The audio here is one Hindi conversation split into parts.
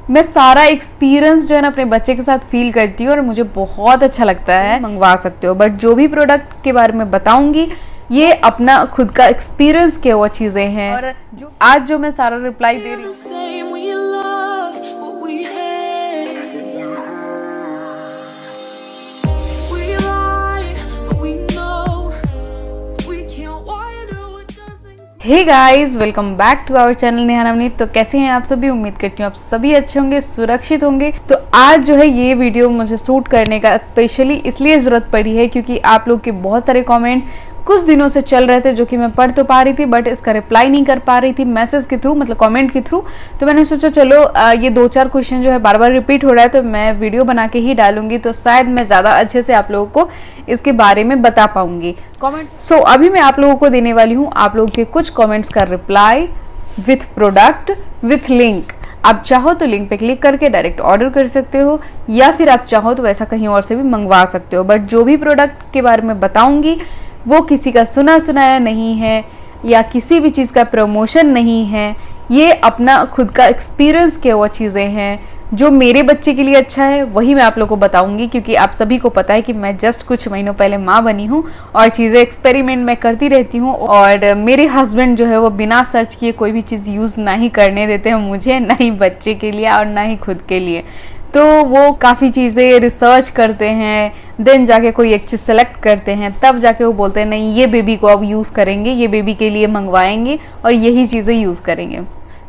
मैं सारा एक्सपीरियंस जो है ना अपने बच्चे के साथ फील करती हूँ और मुझे बहुत अच्छा लगता है। मंगवा सकते हो, बट जो भी प्रोडक्ट के बारे में बताऊंगी ये अपना खुद का एक्सपीरियंस किया हुआ चीज़ें हैं। और आज जो मैं सारा रिप्लाई दे रही हूँ hey guys, welcome back to our channel Neha Navneet. तो कैसे हैं आप सभी? उम्मीद करती हूँ आप सभी अच्छे होंगे, सुरक्षित होंगे। तो आज जो है ये वीडियो मुझे शूट करने का स्पेशली इसलिए ज़रूरत पड़ी है क्योंकि आप लोग के बहुत सारे कमेंट कुछ दिनों से चल रहे थे जो कि मैं पढ़ तो पा रही थी बट इसका रिप्लाई नहीं कर पा रही थी मैसेज के थ्रू, मतलब कमेंट के थ्रू। तो मैंने सोचा चलो ये 2-4 क्वेश्चन जो है बार बार रिपीट हो रहा है तो मैं वीडियो बना के ही डालूंगी, तो शायद मैं ज़्यादा अच्छे से आप लोगों को इसके बारे में बता पाऊंगी। कमेंट अभी मैं आप लोगों को देने वाली हूँ आप लोगों के कुछ कमेंट्स का reply with product with link. आप चाहो तो लिंक पे क्लिक करके डायरेक्ट ऑर्डर कर सकते हो या फिर आप चाहो तो वैसा कहीं और से भी मंगवा सकते हो, बट जो भी प्रोडक्ट के बारे में बताऊंगी वो किसी का सुना सुनाया नहीं है या किसी भी चीज़ का प्रमोशन नहीं है। ये अपना खुद का एक्सपीरियंस किया हुआ चीज़ें हैं। जो मेरे बच्चे के लिए अच्छा है वही मैं आप लोगों को बताऊंगी क्योंकि आप सभी को पता है कि मैं जस्ट कुछ महीनों पहले माँ बनी हूँ और चीज़ें एक्सपेरिमेंट मैं करती रहती हूँ और मेरे हस्बैंड जो है वो बिना सर्च किए कोई भी चीज़ यूज़ ना ही करने देते हैं मुझे, ना ही बच्चे के लिए और ना ही खुद के लिए। तो वो काफ़ी चीज़ें रिसर्च करते हैं, देन जाके कोई एक चीज़ सेलेक्ट करते हैं, तब जाके वो बोलते हैं नहीं ये बेबी को अब यूज़ करेंगे, ये बेबी के लिए मंगवाएंगे और यही चीज़ें यूज़ करेंगे।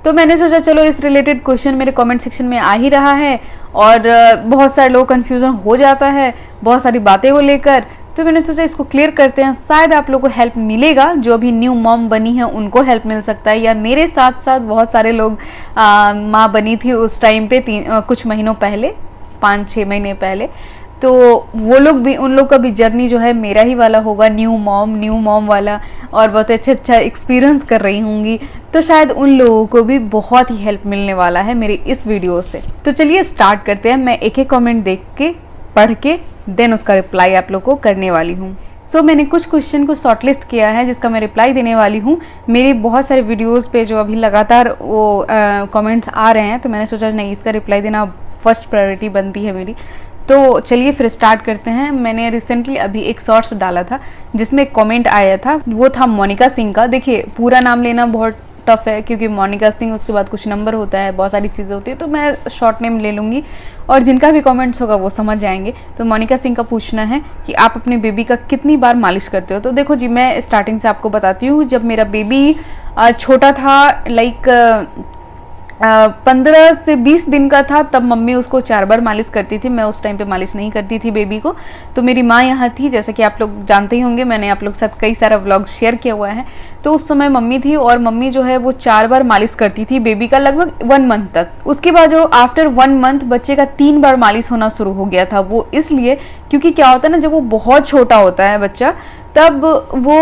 तो मैंने सोचा चलो इस रिलेटेड क्वेश्चन मेरे कमेंट सेक्शन में आ ही रहा है और बहुत सारे लोग कन्फ्यूज़न हो जाता है बहुत सारी बातें को लेकर, तो मैंने सोचा इसको क्लियर करते हैं। शायद आप लोगों को हेल्प मिलेगा, जो अभी न्यू मॉम बनी है उनको हेल्प मिल सकता है या मेरे साथ साथ बहुत सारे लोग माँ बनी थी उस टाइम पे कुछ महीनों पहले, 5-6 महीने पहले, तो वो लोग भी, उन लोग का भी जर्नी जो है मेरा ही वाला होगा, न्यू मॉम वाला, और बहुत अच्छा एक्सपीरियंस कर रही होंगी। तो शायद उन लोगों को भी बहुत ही हेल्प मिलने वाला है मेरी इस वीडियो से। तो चलिए स्टार्ट करते हैं। मैं एक एक कमेंट देख के पढ़ के देन उसका रिप्लाई आप लोग को करने वाली हूँ। मैंने कुछ क्वेश्चन को शॉर्टलिस्ट किया है जिसका मैं रिप्लाई देने वाली हूँ। मेरी बहुत सारे वीडियोस पे जो अभी लगातार वो कमेंट्स आ रहे हैं तो मैंने सोचा नहीं इसका रिप्लाई देना फर्स्ट प्रायोरिटी बनती है मेरी। तो चलिए फिर स्टार्ट करते हैं। मैंने रिसेंटली अभी एक शॉर्ट्स डाला था जिसमें एक कमेंट आया था, वो था मोनिका सिंह का। देखिए पूरा नाम लेना बहुत टफ है क्योंकि मोनिका सिंह उसके बाद कुछ नंबर होता है, बहुत सारी चीज़ें होती है, तो मैं शॉर्ट नेम ले लूँगी और जिनका भी कमेंट्स होगा वो समझ जाएंगे। तो मोनिका सिंह का पूछना है कि आप अपने बेबी का कितनी बार मालिश करते हो। तो देखो जी, मैं स्टार्टिंग से आपको बताती हूँ। जब मेरा बेबी छोटा था, लाइक 15 से 20 दिन का था, तब मम्मी उसको 4 बार मालिश करती थी। मैं उस टाइम पे मालिश नहीं करती थी बेबी को। तो मेरी माँ यहाँ थी, जैसे कि आप लोग जानते ही होंगे, मैंने आप लोग के साथ कई सारा व्लॉग शेयर किया हुआ है। तो उस समय मम्मी थी और मम्मी जो है वो 4 बार मालिश करती थी बेबी का, लगभग 1 मंथ तक। उसके बाद जो आफ्टर 1 मंथ बच्चे का 3 बार मालिश होना शुरू हो गया था। वो इसलिए क्योंकि क्या होता है ना, जब वो बहुत छोटा होता है बच्चा तब वो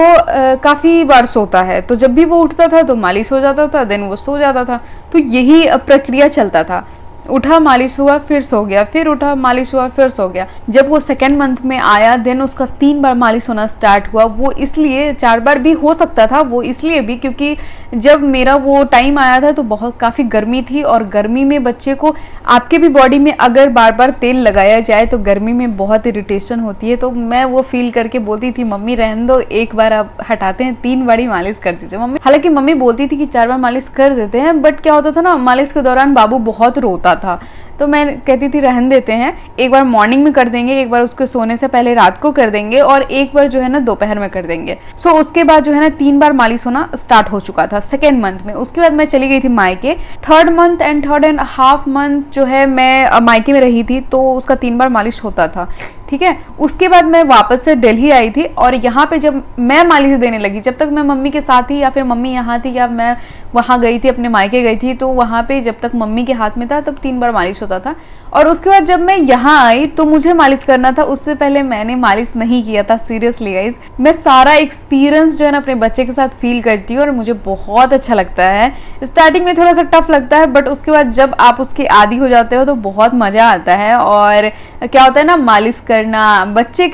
काफ़ी बार सोता है, तो जब भी वो उठता था तो मालिश हो जाता था, देन वो सो जाता था। तो यही प्रक्रिया चलता था, उठा मालिश हुआ फिर सो गया, फिर उठा मालिश हुआ फिर सो गया। जब वो 2nd मंथ में आया देन उसका 3 बार मालिश होना स्टार्ट हुआ। वो इसलिए 4 बार भी हो सकता था, वो इसलिए भी क्योंकि जब मेरा वो टाइम आया था तो बहुत काफ़ी गर्मी थी और गर्मी में बच्चे को, आपके भी बॉडी में अगर बार बार तेल लगाया जाए तो गर्मी में बहुत इरिटेशन होती है। तो मैं वो फील करके बोलती थी मम्मी रहने दो, एक बार आप हटाते हैं, 3 बार ही मालिश कर दीजिए मम्मी। हालांकि मम्मी बोलती थी कि 4 बार मालिश कर देते हैं, बट क्या होता था ना, मालिश के दौरान बाबू बहुत रोता था तो मैं कहती थी रहने देते हैं, एक बार मॉर्निंग में कर देंगे, एक बार उसके सोने से पहले रात को कर देंगे और एक बार जो है ना दोपहर में कर देंगे। उसके बाद जो है ना 3 बार मालिश होना स्टार्ट हो चुका था 2nd मंथ में। उसके बाद मैं चली गई थी मायके। 3rd मंथ एंड 3.5 मंथ जो है मैं मायके में रही थी तो उसका 3 बार मालिश होता था, ठीक है। उसके बाद मैं वापस से दिल्ली आई थी और यहाँ पे जब मैं मालिश देने लगी, जब तक मैं मम्मी के साथ थी या फिर मम्मी यहाँ थी या मैं वहाँ गई थी, अपने मायके गई थी, तो वहाँ पे जब तक मम्मी के हाथ में था तब 3 बार मालिश होता था। और उसके बाद जब मैं यहाँ आई तो मुझे मालिश करना था, उससे पहले मैंने मालिश नहीं किया था। सीरियसली गाइज, मैं सारा एक्सपीरियंस जो है ना अपने बच्चे के साथ फील करती हूँ और मुझे बहुत अच्छा लगता है। स्टार्टिंग में थोड़ा सा टफ लगता है बट उसके बाद जब आप उसके आदी हो जाते हो तो बहुत मज़ा आता है। और क्या होता है ना, मालिश करना, बच्चे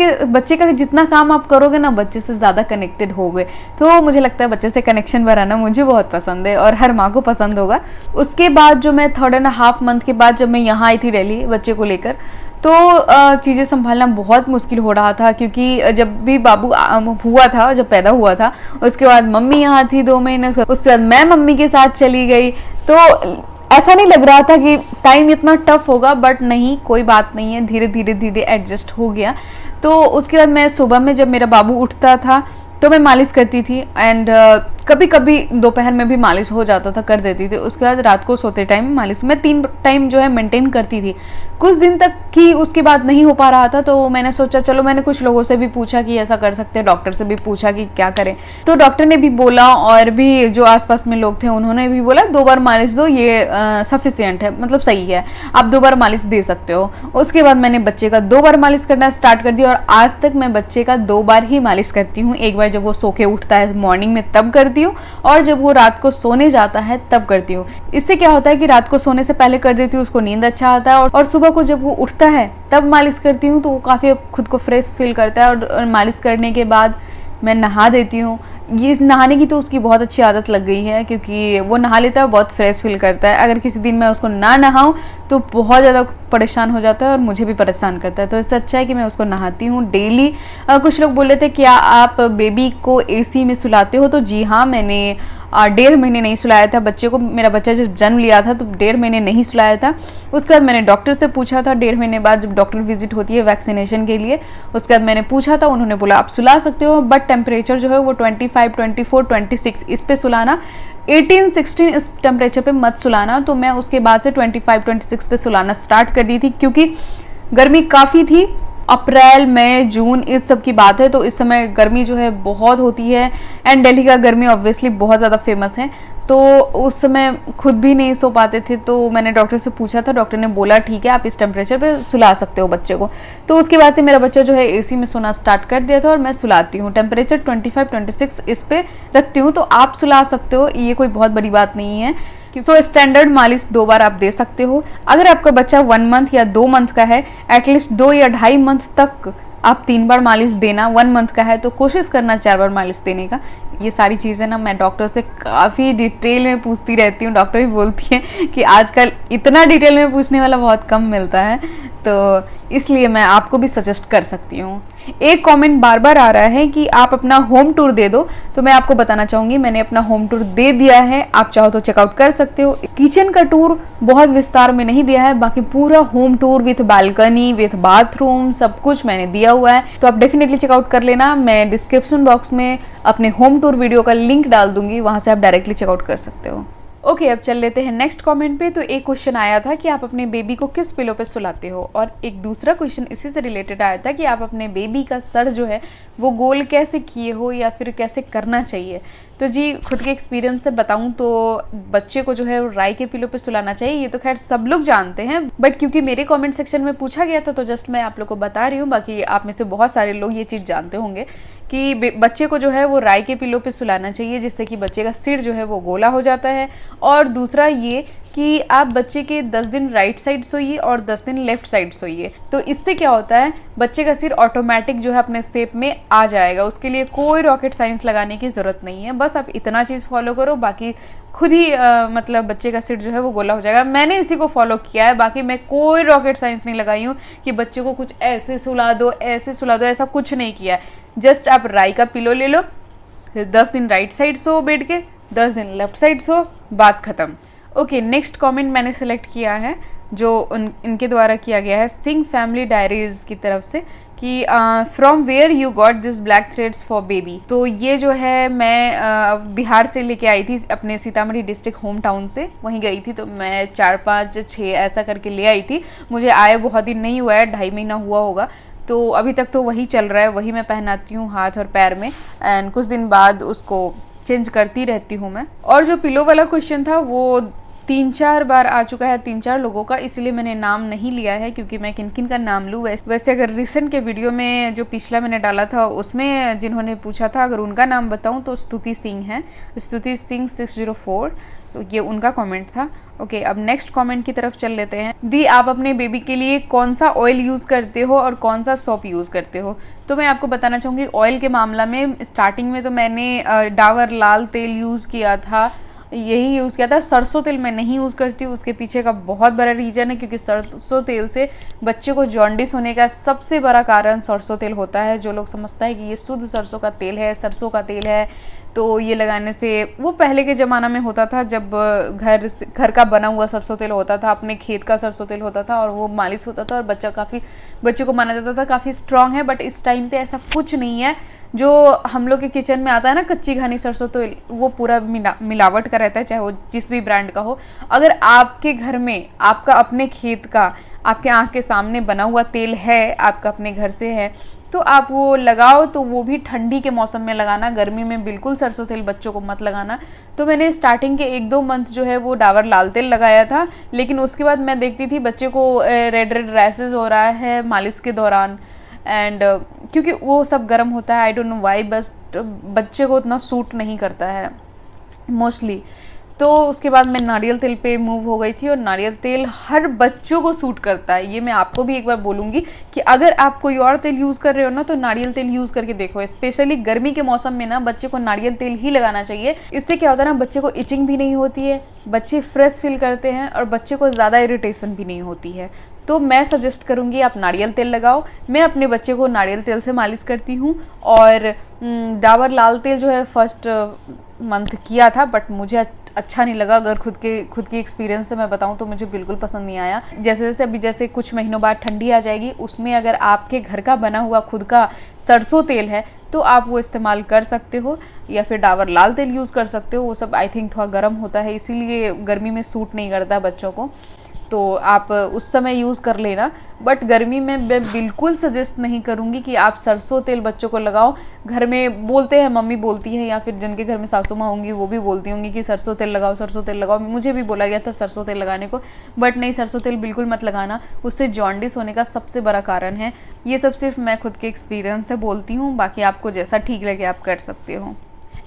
का जितना काम आप करोगे ना, बच्चे से ज़्यादा कनेक्टेड होगे। तो मुझे लगता है बच्चे से कनेक्शन बनाना मुझे बहुत पसंद है और हर माँ को पसंद होगा। उसके बाद जो मैं 3.5 मंथ के बाद जब मैं यहाँ आई थी दिल्ली बच्चे को लेकर, तो चीज़ें संभालना बहुत मुश्किल हो रहा था, क्योंकि जब भी बाबू हुआ था, जब पैदा हुआ था, उसके बाद मम्मी यहाँ थी 2 महीने, उसके बाद मैं मम्मी के साथ चली गई। तो ऐसा नहीं लग रहा था कि टाइम इतना टफ होगा, बट नहीं, कोई बात नहीं है, धीरे धीरे धीरे एडजस्ट हो गया। तो उसके बाद मैं सुबह में जब मेरा बाबू उठता था तो मैं मालिश करती थी, एंड कभी कभी दोपहर में भी मालिश हो जाता था, कर देती थी। उसके बाद रात को सोते टाइम मालिश मैं 3 टाइम जो है मेंटेन करती थी। कुछ दिन तक की उसके बाद नहीं हो पा रहा था, तो मैंने सोचा चलो, मैंने कुछ लोगों से भी पूछा कि ऐसा कर सकते हैं, डॉक्टर से भी पूछा कि क्या करें। तो डॉक्टर ने भी बोला, और भी जो आसपास में लोग थे उन्होंने भी बोला 2 बार मालिश दो, ये सफिशियंट है, मतलब सही है, आप 2 बार मालिश दे सकते हो। उसके बाद मैंने बच्चे का 2 बार मालिश करना स्टार्ट कर दिया, और आज तक मैं बच्चे का 2 बार ही मालिश करती हूँ। एक बार जब वो सो के उठता है मॉर्निंग में तब करती हूँ, और जब वो रात को सोने जाता है तब करती हूँ। इससे क्या होता है कि रात को सोने से पहले कर देती हूँ, उसको नींद अच्छा आता है, और सुबह को जब वो उठता है तब मालिश करती हूँ, तो वो काफ़ी खुद को फ्रेश फील करता है। और मालिश करने के बाद मैं नहा देती हूँ। ये नहाने की तो उसकी बहुत अच्छी आदत लग गई है, क्योंकि वो नहा लेता है, बहुत फ्रेश फील करता है। अगर किसी दिन मैं उसको ना नहाऊं तो बहुत ज़्यादा परेशान हो जाता है, और मुझे भी परेशान करता है। तो इससे अच्छा है कि मैं उसको नहाती हूँ डेली। कुछ लोग बोले थे क्या आप बेबी को एसी में सुलाते हो, तो जी हाँ, मैंने 1.5 महीने नहीं सुलाया था बच्चे को। मेरा बच्चा जब जन्म लिया था तो 1.5 महीने नहीं सुलाया था। उसके बाद मैंने डॉक्टर से पूछा था 1.5 महीने बाद, जब डॉक्टर विजिट होती है वैक्सीनेशन के लिए, उसके बाद मैंने पूछा था, उन्होंने बोला आप सुला सकते हो, बट टेम्परेचर जो है वो 25, 24, 26 इस पे सुलाना, 18, 16 इस टेम्परेचर पे मत सुलाना। तो मैं उसके बाद से 25, 26 पे सुलाना स्टार्ट कर दी थी, क्योंकि गर्मी काफ़ी थी। अप्रैल, मई, जून इस सब की बात है, तो इस समय गर्मी जो है बहुत होती है, एंड दिल्ली का गर्मी ऑब्वियसली बहुत ज़्यादा फेमस है। तो उस समय खुद भी नहीं सो पाते थे, तो मैंने डॉक्टर से पूछा था, डॉक्टर ने बोला ठीक है आप इस टेम्परेचर पे सुला सकते हो बच्चे को। तो उसके बाद से मेरा बच्चा जो है एसी में सोना स्टार्ट कर दिया था, और मैं सुलाती हूँ टेम्परेचर 25, 26 इस पे रखती हूँ। तो आप सुला सकते हो, ये कोई बहुत बड़ी बात नहीं है। सो स्टैंडर्ड मालिश 2 बार आप दे सकते हो। अगर आपका बच्चा 1 मंथ या 2 मंथ का है, एटलीस्ट 2 या 2.5 मंथ तक आप 3 बार मालिश देना। 1 मंथ का है तो कोशिश करना 4 बार मालिश देने का। ये सारी चीज़ें ना मैं डॉक्टर से काफ़ी डिटेल में पूछती रहती हूँ। डॉक्टर भी बोलती है कि आजकल इतना डिटेल में पूछने वाला बहुत कम मिलता है, तो इसलिए मैं आपको भी सजेस्ट कर सकती हूँ। एक कमेंट बार बार आ रहा है कि आप अपना होम टूर दे दो, तो मैं आपको बताना चाहूँगी मैंने अपना होम टूर दे दिया है। आप चाहो तो चेकआउट कर सकते हो। किचन का टूर बहुत विस्तार में नहीं दिया है, बाकी पूरा home tour with balcony with bathroom सब कुछ मैंने दिया हुआ है, तो आप डेफिनेटली चेकआउट कर लेना। मैं डिस्क्रिप्शन बॉक्स में अपने होम टूर वीडियो का लिंक डाल दूंगी, वहां से आप डायरेक्टली चेकआउट कर सकते हो। ओके, अब चल लेते हैं नेक्स्ट कमेंट पे। तो एक क्वेश्चन आया था कि आप अपने बेबी को किस पिलो पे सुलाते हो, और एक दूसरा क्वेश्चन इसी से रिलेटेड आया था कि आप अपने बेबी का सर जो है वो गोल कैसे किए हो या फिर कैसे करना चाहिए। तो जी, खुद के एक्सपीरियंस से बताऊं तो बच्चे को जो है राई के पिलो पे सुलाना चाहिए, ये तो खैर सब लोग जानते हैं, बट क्योंकि मेरे कमेंट सेक्शन में पूछा गया था तो जस्ट मैं आप लोग को बता रही हूँ। बाकी आप में से बहुत सारे लोग ये चीज़ जानते होंगे कि बच्चे को जो है वो राई के पिलो पे सुलाना चाहिए, जिससे कि बच्चे का सिर जो है वो गोला हो जाता है। और दूसरा ये कि आप बच्चे के 10 दिन राइट साइड सोइए और 10 दिन लेफ्ट साइड सोइए, तो इससे क्या होता है बच्चे का सिर ऑटोमेटिक जो है अपने शेप में आ जाएगा। उसके लिए कोई रॉकेट साइंस लगाने की ज़रूरत नहीं है, बस आप इतना चीज़ फॉलो करो, बाकी खुद ही मतलब बच्चे का सिर जो है वो गोला हो जाएगा। मैंने इसी को फॉलो किया है, बाकी मैं कोई रॉकेट साइंस नहीं लगाई हूँ कि बच्चे को कुछ ऐसे सुला दो ऐसे सुला दो, ऐसा कुछ नहीं किया है। जस्ट आप राई का पिलो ले लो, 10 दिन राइट साइड सो बेड के, 10 दिन लेफ्ट साइड सो, बात खत्म। ओके, नेक्स्ट कमेंट मैंने सेलेक्ट किया है जो इनके द्वारा किया गया है सिंह फैमिली डायरीज की तरफ से कि from where you got this black threads for baby. तो ये जो है मैं बिहार से लेके आई थी, अपने सीतामढ़ी डिस्ट्रिक्ट होम टाउन से, वहीं गई थी। तो मैं 4, 5, 6 ऐसा करके ले आई थी। मुझे आए बहुत दिन नहीं हुआ है, 2.5 महीना हुआ होगा, तो अभी तक तो वही चल रहा है, वही मैं पहनाती हूँ हाथ और पैर में, एंड कुछ दिन बाद उसको चेंज करती रहती हूँ मैं। और जो पिलो वाला क्वेश्चन था वो 3-4 बार आ चुका है, 3-4 लोगों का, इसलिए मैंने नाम नहीं लिया है क्योंकि मैं किन किन का नाम लूँ। वैसे अगर रिसेंट के वीडियो में जो पिछला मैंने डाला था उसमें जिन्होंने पूछा था, अगर उनका नाम बताऊँ तो स्तुति सिंह है, स्तुति सिंह 604। तो ये उनका कमेंट था। ओके, अब नेक्स्ट कमेंट की तरफ चल लेते हैं। दी, आप अपने बेबी के लिए कौन सा ऑयल यूज़ करते हो और कौन सा सोप यूज़ करते हो? तो मैं आपको बताना चाहूँगी ऑयल के मामला में, स्टार्टिंग में तो मैंने डाबर लाल तेल यूज़ किया था, यही यूज़ किया था। सरसों तेल मैं नहीं यूज़ करती हूँ। उसके पीछे का बहुत बड़ा रीज़न है, क्योंकि सरसों तेल से बच्चे को जॉन्डिस होने का सबसे बड़ा कारण सरसों तेल होता है। जो लोग समझता है कि ये शुद्ध सरसों का तेल है, सरसों का तेल है, तो ये लगाने से, वो पहले के ज़माना में होता था जब घर का बना हुआ सरसों तेल होता था, अपने खेत का सरसों तेल होता था और वो मालिश होता था और बच्चे को माना जाता था काफ़ी स्ट्रांग है। बट इस टाइम पे ऐसा कुछ नहीं है। जो हम लोग के किचन में आता है ना कच्ची घानी सरसों तेल, वो पूरा मिलावट का रहता है, चाहे वो जिस भी ब्रांड का हो। अगर आपके घर में आपका अपने खेत का, आपके आँख के सामने बना हुआ तेल है, आपका अपने घर से है, तो आप वो लगाओ। तो वो भी ठंडी के मौसम में लगाना, गर्मी में बिल्कुल सरसों तेल बच्चों को मत लगाना। तो मैंने स्टार्टिंग के 1-2 मंथ जो है वो डाबर लाल तेल लगाया था, लेकिन उसके बाद मैं देखती थी बच्चे को रेड रैसेस हो रहा है मालिश के दौरान, एंड क्योंकि वो सब गर्म होता है, आई डोंट नो वाई, बस बच्चे को उतना सूट नहीं करता है मोस्टली। तो उसके बाद मैं नारियल तेल पे मूव हो गई थी, और नारियल तेल हर बच्चों को सूट करता है। ये मैं आपको भी एक बार बोलूँगी कि अगर आप कोई और तेल यूज़ कर रहे हो ना, तो नारियल तेल यूज़ करके देखो। स्पेशली गर्मी के मौसम में ना बच्चे को नारियल तेल ही लगाना चाहिए। इससे क्या होता है ना, बच्चे को इचिंग भी नहीं होती है, बच्चे फ्रेश फील करते हैं और बच्चे को ज़्यादा इरिटेशन भी नहीं होती है। तो मैं सजेस्ट करूँगी आप नारियल तेल लगाओ। मैं अपने बच्चे को नारियल तेल से मालिश करती हूँ। और डाबर लाल तेल जो है फर्स्ट मंथ किया था, बट मुझे अच्छा नहीं लगा। अगर खुद की एक्सपीरियंस से मैं बताऊं तो मुझे बिल्कुल पसंद नहीं आया। जैसे कुछ महीनों बाद ठंडी आ जाएगी, उसमें अगर आपके घर का बना हुआ खुद का सरसों तेल है तो आप वो इस्तेमाल कर सकते हो, या फिर डाबर लाल तेल यूज़ कर सकते हो। वो सब आई थिंक थोड़ा गर्म होता है, इसीलिए गर्मी में सूट नहीं करता बच्चों को, तो आप उस समय यूज़ कर लेना। बट गर्मी में मैं बिल्कुल सजेस्ट नहीं करूँगी कि आप सरसों तेल बच्चों को लगाओ। घर में बोलते हैं, मम्मी बोलती हैं, या फिर जिनके घर में सासू माँ होंगी वो भी बोलती होंगी कि सरसों तेल लगाओ, सरसों तेल लगाओ। मुझे भी बोला गया था सरसों तेल लगाने को, बट नहीं, सरसों तेल बिल्कुल मत लगाना, उससे जॉन्डिस होने का सबसे बड़ा कारण है। ये सब सिर्फ मैं खुद के एक्सपीरियंस से बोलती हूँ, बाकी आपको जैसा ठीक लगे आप कर सकते हो।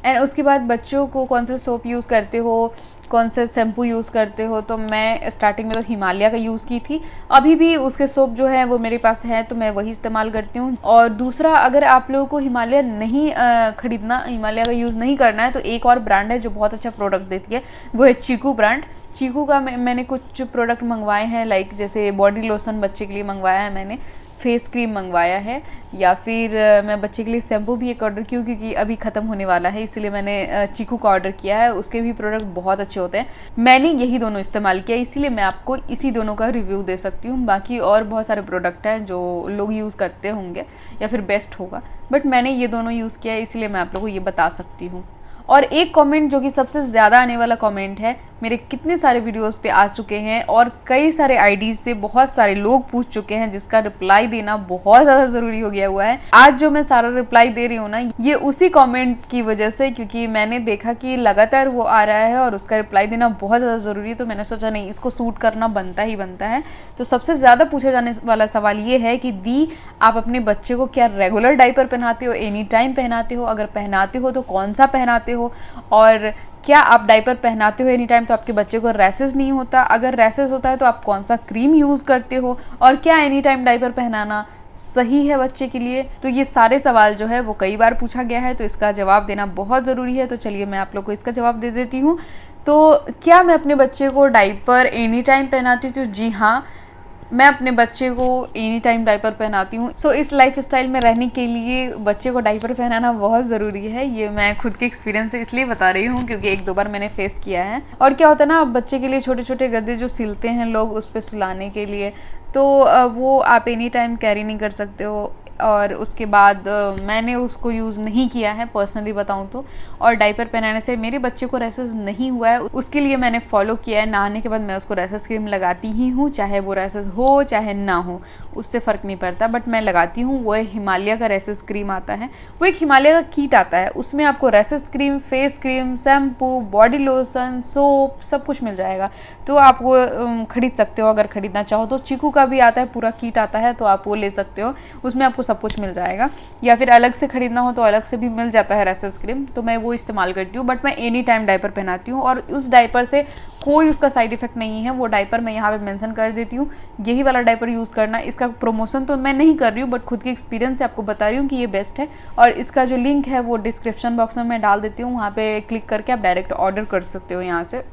एंड उसके बाद बच्चों को कौन सा सोप यूज़ करते हो, कौन से शैम्पू यूज़ करते हो? तो मैं स्टार्टिंग में तो हिमालय का यूज़ की थी, अभी भी उसके सोप जो है वो मेरे पास है, तो मैं वही इस्तेमाल करती हूँ। और दूसरा, अगर आप लोगों को हिमालय नहीं खरीदना, हिमालय का यूज़ नहीं करना है, तो एक और ब्रांड है जो बहुत अच्छा प्रोडक्ट देती है, वो है चीकू ब्रांड। चीकू का मैंने कुछ प्रोडक्ट मंगवाए हैं, लाइक जैसे बॉडी लोशन बच्चे के लिए मंगवाया है मैंने, फेस क्रीम मंगवाया है, या फिर मैं बच्चे के लिए शैम्पू भी एक ऑर्डर किया, क्योंकि अभी ख़त्म होने वाला है, इसलिए मैंने चीकू का ऑर्डर किया है। उसके भी प्रोडक्ट बहुत अच्छे होते हैं। मैंने यही दोनों इस्तेमाल किया, इसीलिए मैं आपको इसी दोनों का रिव्यू दे सकती हूँ। बाकी और बहुत सारे प्रोडक्ट हैं जो लोग यूज़ करते होंगे या फिर बेस्ट होगा, बट मैंने ये दोनों यूज़ किया है, इसलिए मैं आप लोगों को ये बता सकती हूँ। और एक कमेंट जो कि सबसे ज़्यादा आने वाला कमेंट है, मेरे कितने सारे वीडियोस पे आ चुके हैं और कई सारे आईडीज से बहुत सारे लोग पूछ चुके हैं, जिसका रिप्लाई देना बहुत ज़्यादा ज़रूरी हो गया हुआ है। आज जो मैं सारा रिप्लाई दे रही हूँ ना, ये उसी कमेंट की वजह से, क्योंकि मैंने देखा कि लगातार वो आ रहा है और उसका रिप्लाई देना बहुत ज़्यादा ज़रूरी है, तो मैंने सोचा नहीं, इसको सूट करना बनता ही बनता है। तो सबसे ज़्यादा पूछा जाने वाला सवाल ये है कि दी, आप अपने बच्चे को क्या रेगुलर डायपर पहनाते हो, एनी टाइम पहनाते हो? अगर पहनाते हो तो कौन सा पहनाते हो? और क्या आप डायपर पहनाते हो एनी टाइम तो आपके बच्चे को रैसेस नहीं होता? अगर रैसेस होता है तो आप कौन सा क्रीम यूज़ करते हो? और क्या एनी टाइम डायपर पहनाना सही है बच्चे के लिए? तो ये सारे सवाल जो है वो कई बार पूछा गया है, तो इसका जवाब देना बहुत ज़रूरी है। तो चलिए मैं आप लोग को इसका जवाब दे देती हूँ। तो क्या मैं अपने बच्चे को डायपर एनी टाइम पहनाती हूँ? जी हाँ, मैं अपने बच्चे को एनी टाइम डायपर पहनाती हूँ। सो इस लाइफ स्टाइल में रहने के लिए बच्चे को डायपर पहनाना बहुत ज़रूरी है। ये मैं खुद के एक्सपीरियंस से इसलिए बता रही हूँ क्योंकि 1-2 बार मैंने फेस किया है। और क्या होता है ना, बच्चे के लिए छोटे छोटे गद्दे जो सिलते हैं लोग उस पर सुलाने के लिए, तो वो आप एनी टाइम कैरी नहीं कर सकते हो। और उसके बाद मैंने उसको यूज़ नहीं किया है पर्सनली बताऊं तो। और डायपर पहनाने से मेरे बच्चे को रैसेस नहीं हुआ है, उसके लिए मैंने फॉलो किया है। नहाने के बाद मैं उसको रैसेस क्रीम लगाती ही हूँ, चाहे वो रैसेस हो चाहे ना हो, उससे फ़र्क नहीं पड़ता, बट मैं लगाती हूँ। वो हिमालय का रैसेस क्रीम आता है, वो एक हिमालय का किट आता है, उसमें आपको rashes cream, face cream, shampoo, body lotion, soap सब कुछ मिल जाएगा। तो आप वो खरीद सकते हो अगर ख़रीदना चाहो तो। चीकू का भी आता है, पूरा किट आता है, तो आप वो ले सकते हो। उसमें आपको सब कुछ मिल जाएगा, या फिर अलग से खरीदना हो तो अलग से भी मिल जाता है रैसेस क्रीम, तो मैं वो इस्तेमाल करती हूँ। बट मैं एनी टाइम डायपर पहनाती हूँ और उस डायपर से कोई उसका साइड इफेक्ट नहीं है। वो डायपर मैं यहाँ पे मेंशन कर देती हूँ, यही वाला डायपर यूज़ करना। इसका प्रमोशन तो मैं नहीं कर रही हूँ, बट खुद के एक्सपीरियंस से आपको बता रही हूँ कि ये बेस्ट है। और इसका जो लिंक है वो डिस्क्रिप्शन बॉक्स में मैं डाल देती हूँ, वहाँ पे क्लिक करके आप डायरेक्ट ऑर्डर कर सकते हो यहाँ से।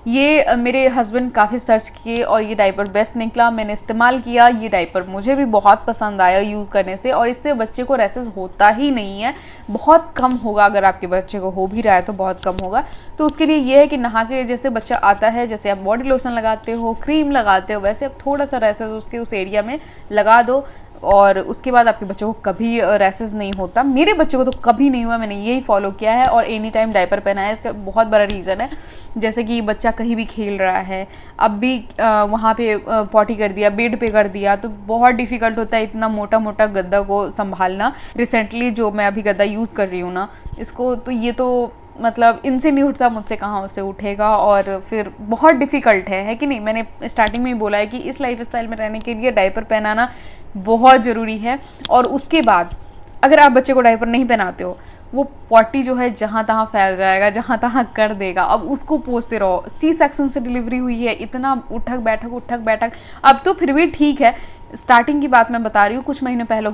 ये मेरे हस्बैंड काफ़ी सर्च किए और ये डायपर बेस्ट निकला, मैंने इस्तेमाल किया। ये डायपर मुझे भी बहुत पसंद आया यूज़ करने से, और इससे बच्चे को रैसेस होता ही नहीं है, बहुत कम होगा। अगर आपके बच्चे को हो भी रहा है तो बहुत कम होगा। तो उसके लिए ये है कि नहा के जैसे बच्चा आता है, जैसे आप बॉडी लोशन लगाते हो, क्रीम लगाते हो, वैसे आप थोड़ा सा रैसेस उसके उस एरिया में लगा दो, और उसके बाद आपके बच्चों को कभी रैसेस नहीं होता। मेरे बच्चों को तो कभी नहीं हुआ, मैंने यही फॉलो किया है और एनी टाइम डायपर पहना है। इसका बहुत बड़ा रीज़न है, जैसे कि बच्चा कहीं भी खेल रहा है, अब भी वहाँ पे पॉटी कर दिया, बेड पे कर दिया, तो बहुत डिफ़िकल्ट होता है इतना मोटा मोटा गद्दा को संभालना। रिसेंटली जो मैं अभी गद्दा यूज़ कर रही हूँ ना इसको, तो ये तो मतलब इनसे नहीं उठता, मुझसे कहाँ से उठेगा, और फिर बहुत डिफ़िकल्ट है कि नहीं। मैंने स्टार्टिंग में ही बोला है कि इस लाइफ स्टाइल में रहने के लिए डायपर पहनाना बहुत ज़रूरी है। और उसके बाद अगर आप बच्चे को डायपर नहीं पहनाते हो, वो पॉटी जो है जहाँ तहाँ फैल जाएगा, जहाँ तहाँ कर देगा। अब उसको पोंछते रहो। सी सेक्शन से डिलीवरी हुई है, इतना उठक बैठक। अब तो फिर भी ठीक है, स्टार्टिंग की बात मैं बता रही हूँ, कुछ महीने पहले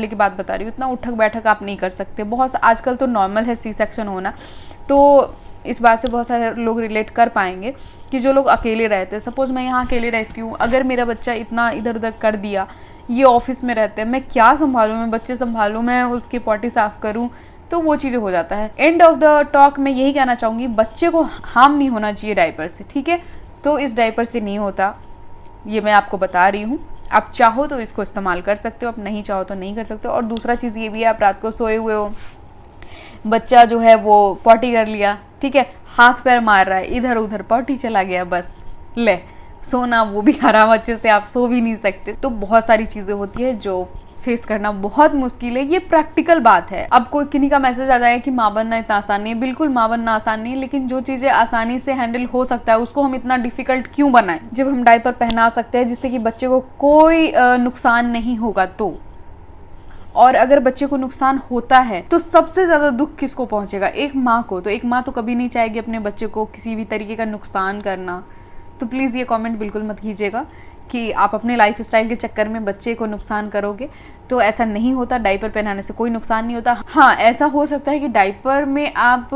की बात बता रही हूँ। इतना उठक बैठक आप नहीं कर सकते। बहुत आजकल तो नॉर्मल है सी सेक्शन होना, तो इस बात से बहुत सारे लोग रिलेट कर पाएंगे कि जो लोग अकेले रहते हैं। सपोज़ मैं यहाँ अकेले रहती हूँ, अगर मेरा बच्चा इतना इधर उधर कर दिया, ये ऑफिस में रहते हैं, मैं क्या संभालूँ, मैं बच्चे संभालूँ, मैं उसकी पॉटी साफ़ करूँ, तो वो चीज़ें हो जाता है। एंड ऑफ द टॉक मैं यही कहना चाहूँगी, बच्चे को हार्म नहीं होना चाहिए डायपर से, ठीक है। तो इस डायपर से नहीं होता, ये मैं आपको बता रही हूँ। आप चाहो तो इसको इस्तेमाल कर सकते हो, आप नहीं चाहो तो नहीं कर सकते हो। और दूसरा चीज़ ये भी है, आप रात को सोए हुए हो, बच्चा जो है वो पॉटी कर लिया, ठीक है, हाथ पैर मार रहा है, इधर उधर पॉटी चला गया, बस ले सोना, वो भी हराम, अच्छे से आप सो भी नहीं सकते। तो बहुत सारी चीज़ें होती है जो फेस करना बहुत मुश्किल है। ये प्रैक्टिकल बात है। अब कोई किन्हीं का मैसेज आ जाएगा कि माँ बनना इतना आसान नहीं है, बिल्कुल माँ बनना आसान नहीं है, लेकिन जो चीज़ें आसानी से हैंडल हो सकता है उसको हम इतना डिफिकल्ट क्यों बनाएं, जब हम डायपर पहना सकते हैं जिससे कि बच्चे को कोई नुकसान नहीं होगा। तो और अगर बच्चे को नुकसान होता है तो सबसे ज़्यादा दुख किसको पहुंचेगा? एक माँ को। तो एक माँ तो कभी नहीं चाहेगी अपने बच्चे को किसी भी तरीके का नुकसान करना। तो प्लीज़ ये कमेंट बिल्कुल मत कीजिएगा कि आप अपने लाइफ स्टाइल के चक्कर में बच्चे को नुकसान करोगे। तो ऐसा नहीं होता, डायपर पहनाने से कोई नुकसान नहीं होता। हाँ, ऐसा हो सकता है कि डायपर में आप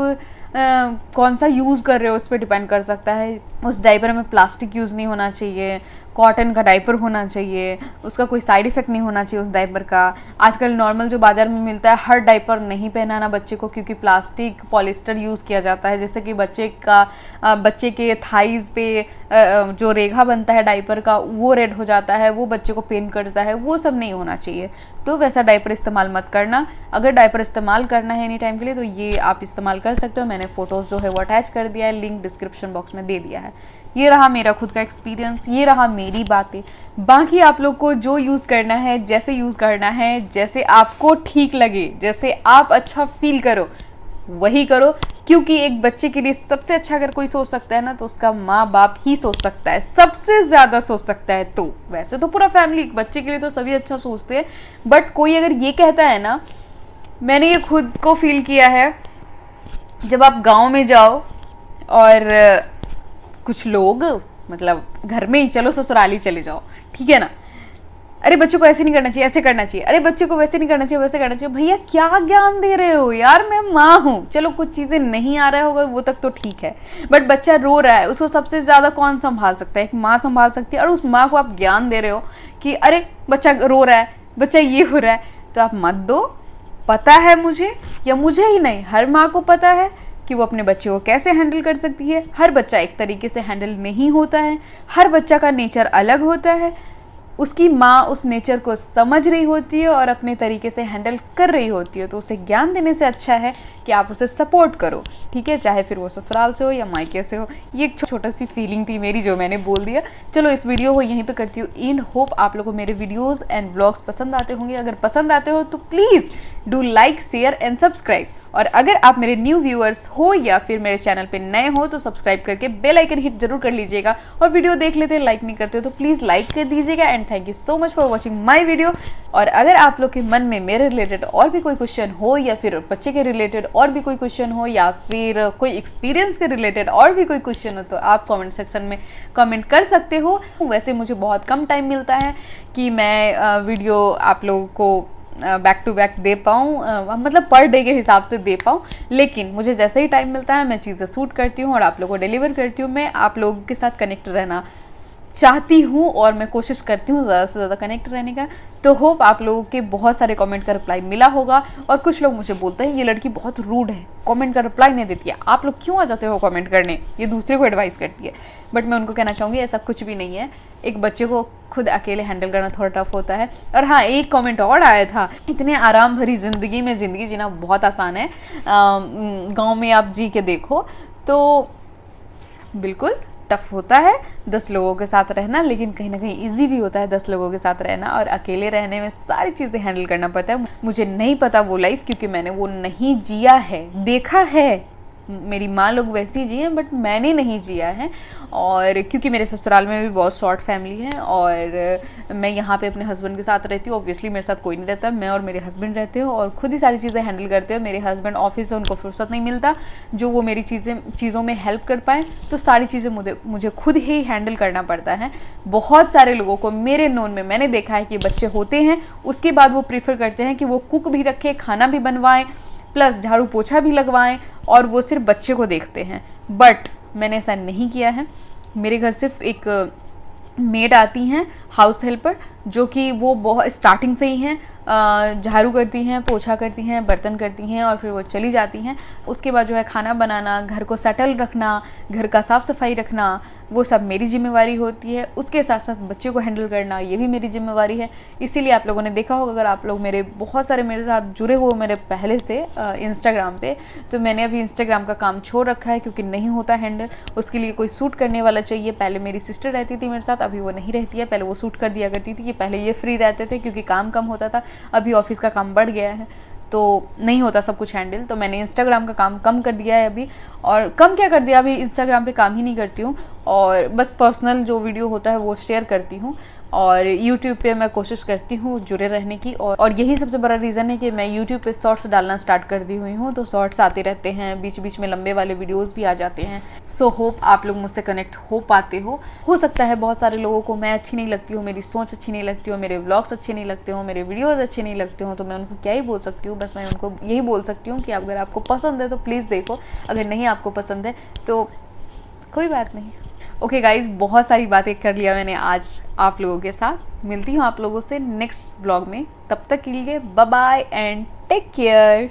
कौन सा यूज़ कर रहे हो उस पर डिपेंड कर सकता है। उस डायपर में प्लास्टिक यूज़ नहीं होना चाहिए, कॉटन का डायपर होना चाहिए, उसका कोई साइड इफ़ेक्ट नहीं होना चाहिए उस डायपर का। आजकल नॉर्मल जो बाज़ार में मिलता है, हर डायपर नहीं पहनाना बच्चे को, क्योंकि प्लास्टिक पॉलिस्टर यूज़ किया जाता है, जैसे कि बच्चे के थाइज़ पे जो रेखा बनता है डायपर का, वो रेड हो जाता है, वो बच्चे को पेन करता है, वो सब नहीं होना चाहिए। तो वैसा डायपर इस्तेमाल मत करना। अगर डायपर इस्तेमाल करना है एनी टाइम के लिए तो ये आप इस्तेमाल कर सकते हो। मैंने फ़ोटोज़ जो है वो अटैच कर दिया है, लिंक डिस्क्रिप्शन बॉक्स में दे दिया है। ये रहा मेरा खुद का एक्सपीरियंस, ये रहा मेरी बातें। बाकी आप लोग को जो यूज़ करना है, जैसे यूज़ करना है, जैसे आपको ठीक लगे, जैसे आप अच्छा फील करो, वही करो। क्योंकि एक बच्चे के लिए सबसे अच्छा अगर कोई सोच सकता है ना, तो उसका माँ बाप ही सोच सकता है, सबसे ज़्यादा सोच सकता है। तो वैसे तो पूरा फैमिली, बच्चे के लिए तो सभी अच्छा सोचते हैं, बट कोई अगर ये कहता है ना, मैंने ये खुद को फील किया है, जब आप गाँव में जाओ और कुछ लोग मतलब घर में ही, चलो ससुराली चले जाओ, ठीक है ना, अरे बच्चों को ऐसे नहीं करना चाहिए, ऐसे करना चाहिए, अरे बच्चे को वैसे नहीं करना चाहिए, वैसे करना चाहिए। भैया क्या ज्ञान दे रहे हो यार, मैं माँ हूँ। चलो कुछ चीज़ें नहीं आ रहा होगा वो तक तो ठीक है, बट बच्चा रो रहा है, उसको सबसे ज़्यादा कौन संभाल सकता है? एक माँ संभाल सकती है। और उस माँ को आप ज्ञान दे रहे हो कि अरे बच्चा रो रहा है, बच्चा ये हो रहा है, तो आप मत दो। पता है मुझे, या मुझे ही नहीं, हर माँ को पता है कि वो अपने बच्चे को कैसे हैंडल कर सकती है। हर बच्चा एक तरीके से हैंडल नहीं होता है, हर बच्चा का नेचर अलग होता है। उसकी माँ उस नेचर को समझ रही होती है और अपने तरीके से हैंडल कर रही होती है। तो उसे ज्ञान देने से अच्छा है कि आप उसे सपोर्ट करो, ठीक है, चाहे फिर वो ससुराल से हो या मायके से हो। ये एक छोटा सी फीलिंग थी मेरी जो मैंने बोल दिया। चलो इस वीडियो को यहीं पे करती हूँ एंड। होप आप लोगों को मेरे वीडियोज़ एंड व्लॉग्स पसंद आते होंगे। अगर पसंद आते हो तो please do like, share and subscribe. और अगर आप मेरे न्यू व्यूअर्स हो या फिर मेरे चैनल पे नए हो तो सब्सक्राइब करके बेल आइकन हिट जरूर कर लीजिएगा, और वीडियो देख लेते हैं लाइक नहीं करते हो तो प्लीज़ लाइक कर दीजिएगा। And thank you so much for watching my video. और अगर आप लोग के मन में मेरे रिलेटेड और भी कोई क्वेश्चन हो, या फिर बच्चे के रिलेटेड और भी कोई क्वेश्चन हो, या फिर कोई एक्सपीरियंस के रिलेटेड और भी कोई क्वेश्चन हो, तो आप कमेंट सेक्शन में कमेंट कर सकते हो। वैसे मुझे बहुत कम टाइम मिलता है कि मैं वीडियो आप लोगों को बैक टू बैक दे पाऊँ, मतलब पर डे के हिसाब से दे पाऊँ, लेकिन मुझे जैसे ही टाइम मिलता है मैं चीज़ें शूट करती हूँ और आप लोगों को डिलीवर करती हूँ। मैं आप लोगों के साथ कनेक्ट रहना चाहती हूँ और मैं कोशिश करती हूँ ज़्यादा से ज़्यादा कनेक्ट रहने का। तो होप आप लोगों के बहुत सारे कमेंट का रिप्लाई मिला होगा। और कुछ लोग मुझे बोलते हैं ये लड़की बहुत रूड है, कमेंट का रिप्लाई नहीं देती है, आप लोग क्यों आ जाते हो कमेंट करने, ये दूसरे को एडवाइस करती है। बट मैं उनको कहना चाहूँगी ऐसा कुछ भी नहीं है, एक बच्चे को खुद अकेले हैंडल करना थोड़ा टफ होता है। और हाँ, एक कमेंट और आया था, इतने आराम भरी ज़िंदगी में ज़िंदगी जीना बहुत आसान है, गाँव में आप जी के देखो। तो बिल्कुल टफ होता है 10 लोगों के साथ रहना, लेकिन कहीं ना कहीं इजी भी होता है 10 लोगों के साथ रहना। और अकेले रहने में सारी चीज़ें हैंडल करना पड़ता है। मुझे नहीं पता वो लाइफ, क्योंकि मैंने वो नहीं जिया है, देखा है, मेरी माँ लोग वैसी जी हैं बट मैंने नहीं जिया है। और क्योंकि मेरे ससुराल में भी बहुत शॉर्ट फैमिली है और मैं यहाँ पे अपने हस्बैंड के साथ रहती हूँ। ऑब्वियसली मेरे साथ कोई नहीं रहता, मैं और मेरे हस्बैंड रहते हो और खुद ही सारी चीज़ें हैंडल करते हो। मेरे हस्बैंड ऑफिस से उनको फुर्सत नहीं मिलता जो वो मेरी चीज़ों में हेल्प कर पाएँ, तो सारी चीज़ें मुझे खुद ही हैंडल करना पड़ता है। बहुत सारे लोगों को मेरे नोन में मैंने देखा है कि बच्चे होते हैं उसके बाद वो प्रीफर करते हैं कि वो कुक भी रखें, खाना भी बनवाएं, प्लस झाड़ू पोछा भी लगवाएं, और वो सिर्फ बच्चे को देखते हैं। बट मैंने ऐसा नहीं किया है। मेरे घर सिर्फ एक मेड आती हैं, हाउस हेल्पर, जो कि वो बहुत स्टार्टिंग से ही हैं, झाड़ू करती हैं, पोछा करती हैं, बर्तन करती हैं और फिर वो चली जाती हैं। उसके बाद जो है खाना बनाना, घर को सेटल रखना, घर का साफ़ सफाई रखना, वो सब मेरी जिम्मेवारी होती है। उसके साथ साथ बच्चे को हैंडल करना ये भी मेरी जिम्मेवारी है। इसीलिए आप लोगों ने देखा होगा, अगर आप लोग बहुत सारे मेरे साथ जुड़े हुए मेरे पहले से इंस्टाग्राम पे, तो मैंने अभी इंस्टाग्राम का काम छोड़ रखा है क्योंकि नहीं होता हैंडल। उसके लिए कोई शूट करने वाला चाहिए। पहले मेरी सिस्टर रहती थी मेरे साथ, अभी वो नहीं रहती है। पहले वो शूट कर दिया करती थी, कि पहले ये फ्री रहते थे क्योंकि काम कम होता था। अभी ऑफिस का काम बढ़ गया है तो नहीं होता सब कुछ हैंडल, तो मैंने इंस्टाग्राम का काम कम कर दिया है अभी। और कम क्या कर दिया, अभी इंस्टाग्राम पे काम ही नहीं करती हूँ और बस पर्सनल जो वीडियो होता है वो शेयर करती हूँ। और यूट्यूब पे मैं कोशिश करती हूँ जुड़े रहने की, और यही सबसे बड़ा रीज़न है कि मैं यूट्यूब पे शॉर्ट्स डालना स्टार्ट कर दी हुई हूँ। तो शॉर्ट्स आते रहते हैं, बीच बीच में लंबे वाले वीडियोस भी आ जाते हैं। सो होप आप लोग मुझसे कनेक्ट हो पाते हो सकता है बहुत सारे लोगों को मैं अच्छी नहीं लगती हूँ, मेरी सोच अच्छी नहीं लगती हो, मेरे व्लॉग्स अच्छे नहीं लगते हो, मेरे वीडियोज़ अच्छे नहीं लगते हो, तो मैं उनको क्या ही बोल सकती हूँ। बस मैं उनको यही बोल सकती हूँ कि अगर आपको पसंद है तो प्लीज़ देखो, अगर नहीं आपको पसंद है तो कोई बात नहीं। ओके गाइज, बहुत सारी बातें कर लिया मैंने आज आप लोगों के साथ। मिलती हूँ आप लोगों से नेक्स्ट ब्लॉग में, तब तक के लिए bye bye and take care.